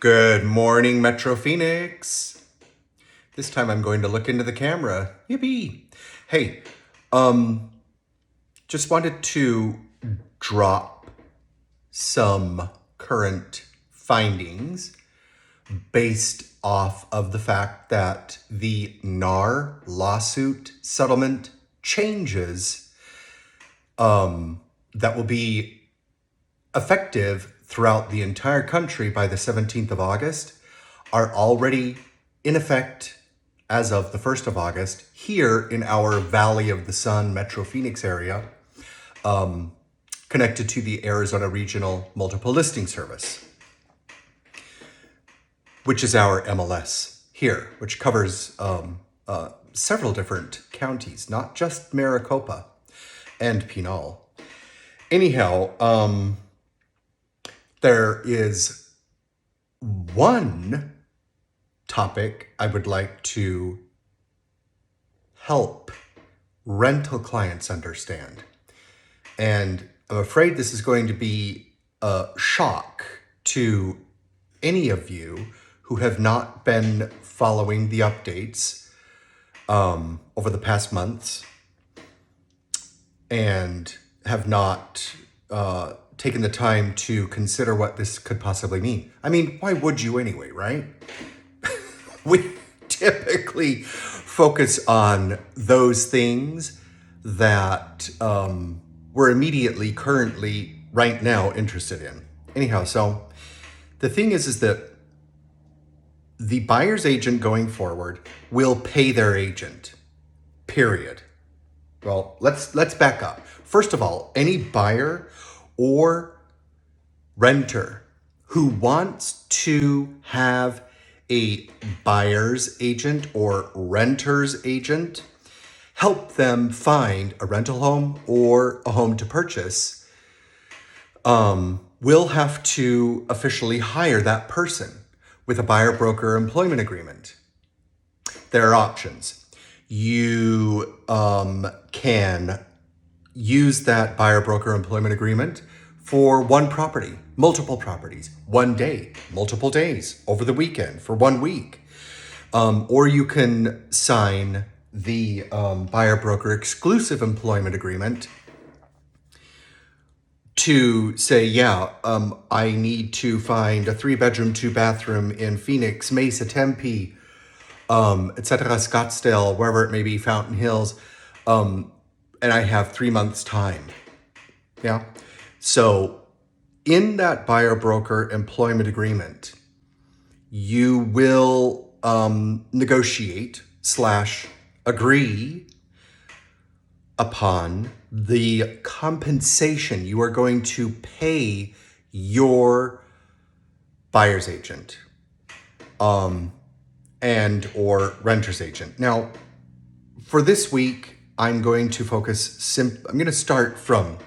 Good morning, Metro Phoenix. This time I'm going to look into the camera. Yippee. Hey, just wanted to drop some current findings based off of the fact that the NAR lawsuit settlement changes that will be effective throughout the entire country by the 17th of August are already in effect as of the 1st of August here in our Valley of the Sun Metro Phoenix area, connected to the Arizona Regional Multiple Listing Service, which is our MLS here, which covers several different counties, not just Maricopa and Pinal. Anyhow, there is one topic I would like to help rental clients understand. And I'm afraid this is going to be a shock to any of you who have not been following the updates over the past months and have not taken the time to consider what this could possibly mean. I mean, why would you anyway, right? We typically focus on those things that we're immediately, currently, right now interested in. Anyhow, so the thing is that the buyer's agent going forward will pay their agent, period. Well, let's back up. First of all, any buyer or renter who wants to have a buyer's agent or renter's agent help them find a rental home or a home to purchase will have to officially hire that person with a buyer broker employment agreement. There are options. You can use that buyer broker employment agreement for one property, multiple properties, one day, multiple days, over the weekend, for 1 week. Or you can sign the buyer broker exclusive employment agreement to say, I need to find a 3-bedroom, 2-bathroom in Phoenix, Mesa, Tempe, etc., Scottsdale, wherever it may be, Fountain Hills, and I have 3 months' time. Yeah. So in that buyer broker employment agreement, you will negotiate / agree upon the compensation you are going to pay your buyer's agent and or renter's agent. Now, for this week, I'm going to focus, I'm going to start from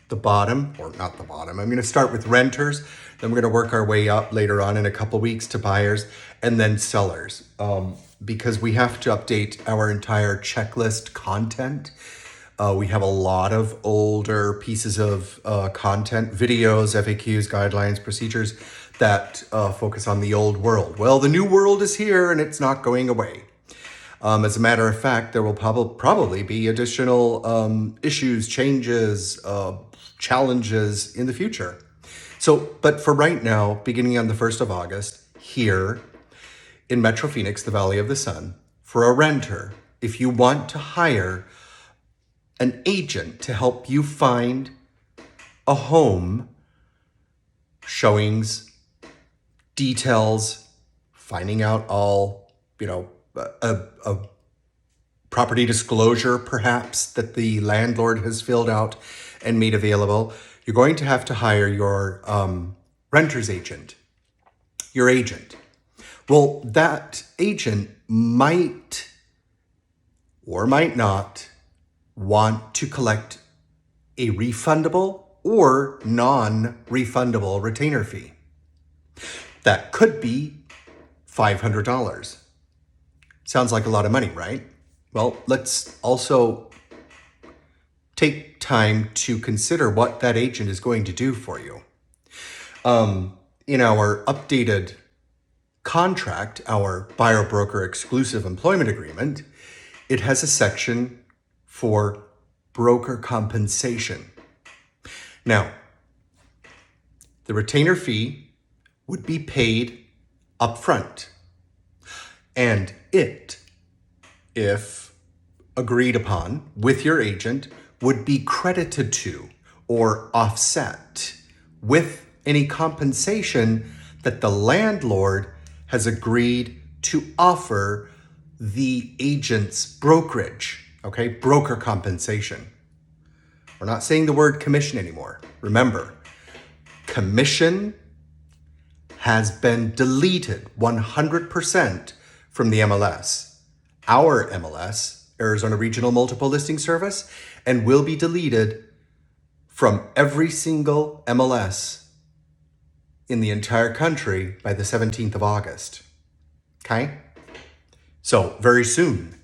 the bottom, or not the bottom. I'm going to start with renters, then we're going to work our way up later on in a couple weeks to buyers, and then sellers, because we have to update our entire checklist content. We have a lot of older pieces of content, videos, FAQs, guidelines, procedures that focus on the old world. Well, the new world is here and it's not going away. As a matter of fact, there will probably be additional issues, changes, challenges in the future. So, but for right now, beginning on the 1st of August, here in Metro Phoenix, the Valley of the Sun, for a renter, if you want to hire an agent to help you find a home, showings, details, finding out all, a property disclosure perhaps that the landlord has filled out and made available, you're going to have to hire your renter's agent, your agent. Well, that agent might or might not want to collect a refundable or non-refundable retainer fee. That could be $500. Sounds like a lot of money, right? Well, let's also take time to consider what that agent is going to do for you. In our updated contract, our buyer broker exclusive employment agreement, it has a section for broker compensation. Now, the retainer fee would be paid upfront, and it, if agreed upon with your agent, would be credited to or offset with any compensation that the landlord has agreed to offer the agent's brokerage, okay? Broker compensation. We're not saying the word commission anymore. Remember, commission has been deleted 100% from the MLS. Our MLS, Arizona Regional Multiple Listing Service, and will be deleted from every single MLS in the entire country by the 17th of August. Okay? So very soon.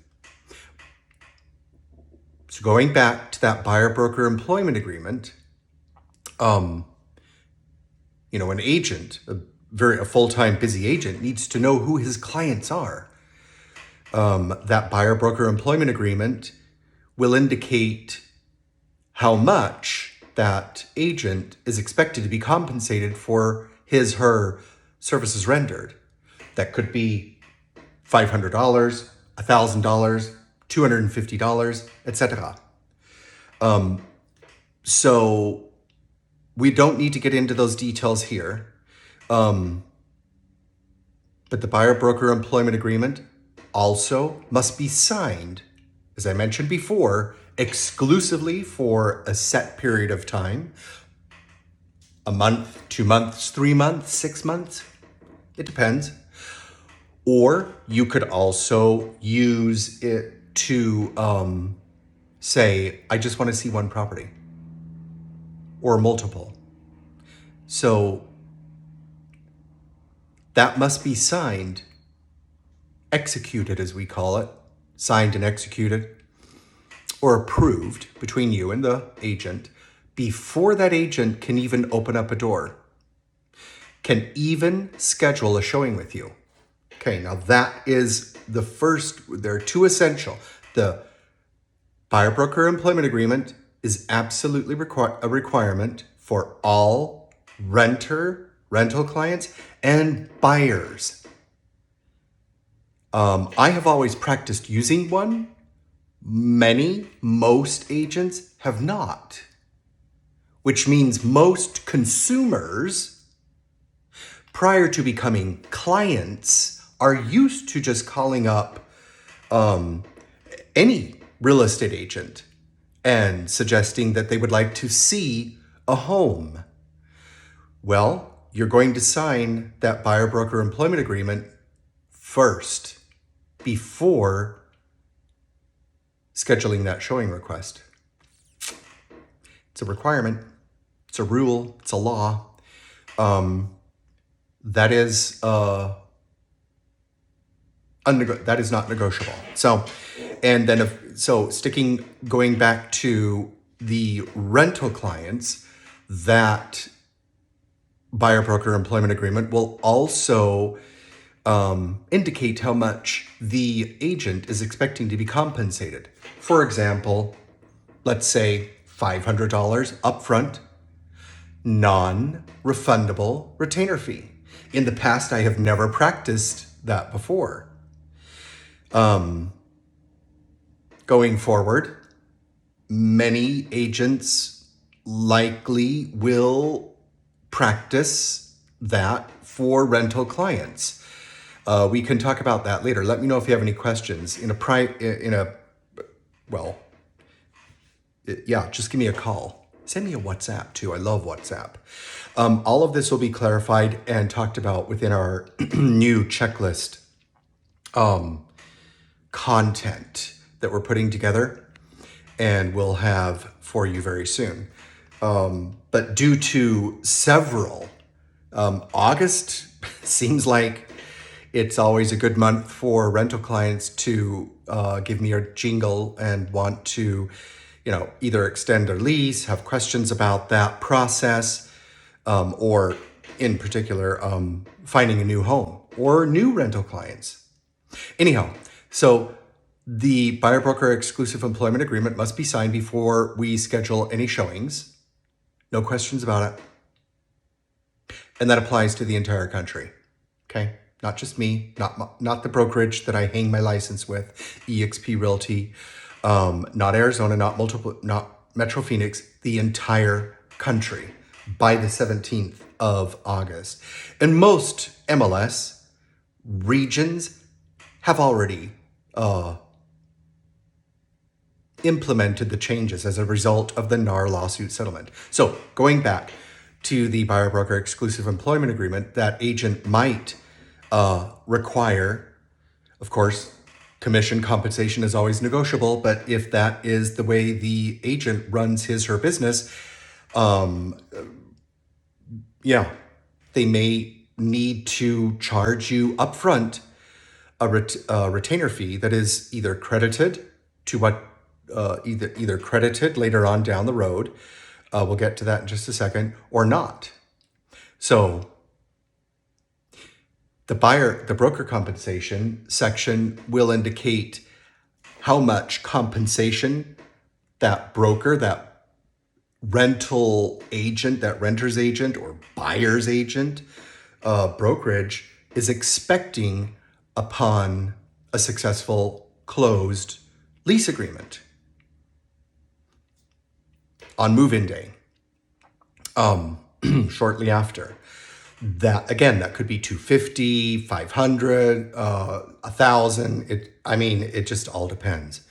So going back to that buyer broker employment agreement, an agent, a full-time busy agent, needs to know who his clients are. That buyer broker employment agreement will indicate how much that agent is expected to be compensated for her services rendered. That could be $500, $1,000, $250, etc. So we don't need to get into those details here. But the buyer broker employment agreement also must be signed, as I mentioned before, exclusively for a set period of time. A month, 2 months, 3 months, 6 months. It depends. Or you could also use it to say, I just want to see one property or multiple. So that must be signed, executed as we call it, signed and executed, or approved between you and the agent before that agent can even open up a door, can even schedule a showing with you. Okay, now that is the first, there are two essential. The buyer broker employment agreement is absolutely a requirement for all rental clients and buyers. I have always practiced using one. Most agents have not, which means most consumers, prior to becoming clients, are used to just calling up any real estate agent and suggesting that they would like to see a home. Well, you're going to sign that buyer broker employment agreement first before scheduling that showing request. It's a requirement. It's a rule. It's a law. That is not negotiable. So, and then going back to the rental clients, that buyer broker employment agreement will also indicate how much the agent is expecting to be compensated. For example, let's say $500 upfront, non-refundable retainer fee. In the past, I have never practiced that before. Going forward, many agents likely will practice that for rental clients. We can talk about that later. Let me know if you have any questions. Just give me a call. Send me a WhatsApp too. I love WhatsApp. All of this will be clarified and talked about within our new checklist content that we're putting together and we'll have for you very soon. But due to several, August seems like it's always a good month for rental clients to give me a jingle and want to, either extend their lease, have questions about that process, or in particular, finding a new home or new rental clients. Anyhow, so the buyer broker exclusive employment agreement must be signed before we schedule any showings. No questions about it. And that applies to the entire country. Okay? Not just me, not the brokerage that I hang my license with, eXp Realty, not Arizona, not Metro Phoenix, the entire country by the 17th of August. And most MLS regions have already implemented the changes as a result of the NAR lawsuit settlement. So going back to the buyer broker exclusive employment agreement, that agent might require, of course, commission compensation is always negotiable, but if that is the way the agent runs his or her business, they may need to charge you upfront a retainer fee that is either credited to what either credited later on down the road. We'll get to that in just a second, or not. So the broker compensation section will indicate how much compensation that broker, that rental agent, that renter's agent or buyer's agent, brokerage is expecting upon a successful closed lease agreement on move-in day, shortly after. That, again, that could be $250, $500, $1,000. It just all depends.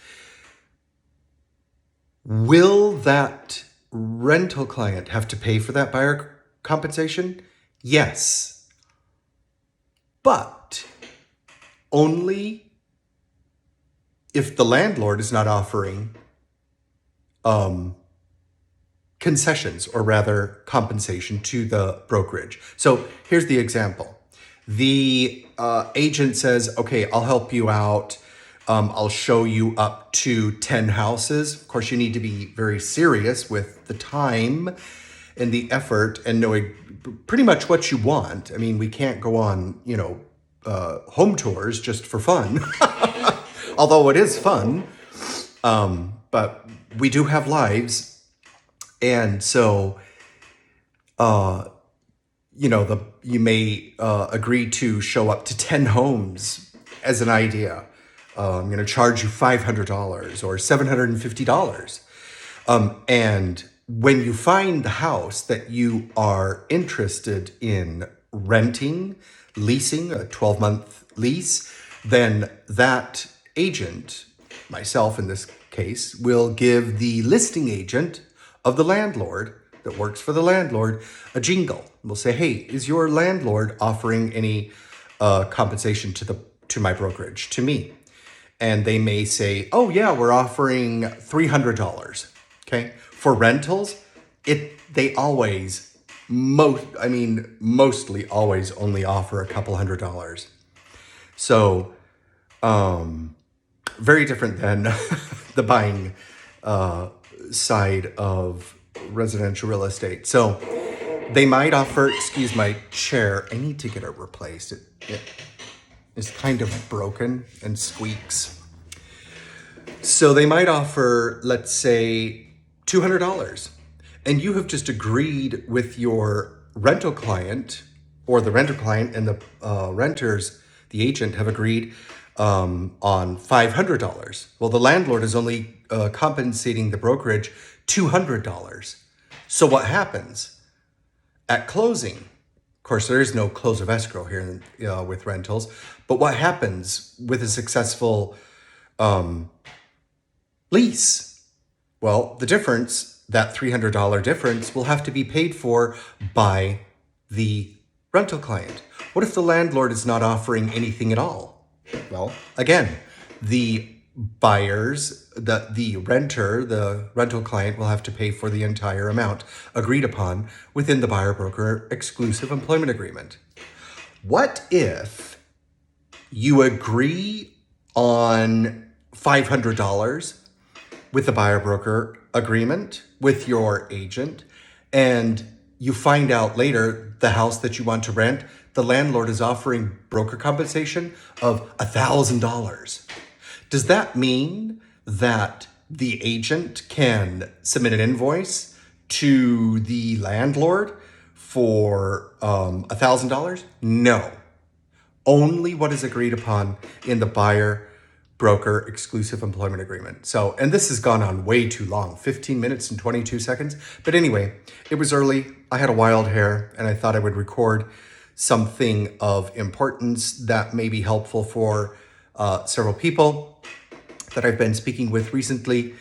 Will that rental client have to pay for that buyer compensation? Yes. But only if the landlord is not offering concessions, or rather compensation, to the brokerage. So here's the example. The agent says, okay, I'll help you out. I'll show you up to 10 houses. Of course, you need to be very serious with the time and the effort and knowing pretty much what you want. I mean, we can't go on, home tours just for fun, although it is fun. But we do have lives. And so, you may agree to show up to 10 homes as an idea. I'm going to charge you $500 or $750. And when you find the house that you are interested in renting, leasing, a 12-month lease, then that agent, myself in this case, will give the listing agent of the landlord that works for the landlord a jingle. We'll say, hey, is your landlord offering any compensation to my brokerage, to me? And they may say, oh yeah, we're offering $300. Okay. For rentals, they always, mostly always only offer a couple $100. So very different than the buying side of residential real estate. So they might offer, excuse my chair, I need to get it replaced. It is kind of broken and squeaks. So they might offer, let's say, $200. And you have just agreed with your rental client, or the renter client and the renters, the agent, have agreed on $500. Well, the landlord is only compensating the brokerage $200. So what happens at closing? Of course, there is no close of escrow here with rentals, but what happens with a successful lease? Well, the difference, that $300 difference, will have to be paid for by the rental client. What if the landlord is not offering anything at all? Well, again, the buyers, the renter, the rental client will have to pay for the entire amount agreed upon within the buyer broker exclusive employment agreement. What if you agree on $500 with the buyer broker agreement with your agent, and you find out later the house that you want to rent, the landlord is offering broker compensation of $1,000. Does that mean that the agent can submit an invoice to the landlord for $1,000? No. Only what is agreed upon in the buyer broker exclusive employment agreement. So, and this has gone on way too long, 15 minutes and 22 seconds. But anyway, it was early. I had a wild hair and I thought I would record something of importance that may be helpful for several people that I've been speaking with recently,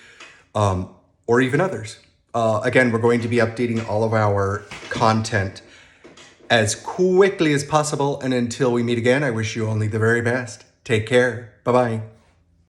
or even others. Again, we're going to be updating all of our content as quickly as possible. And until we meet again, I wish you only the very best. Take care. Bye-bye.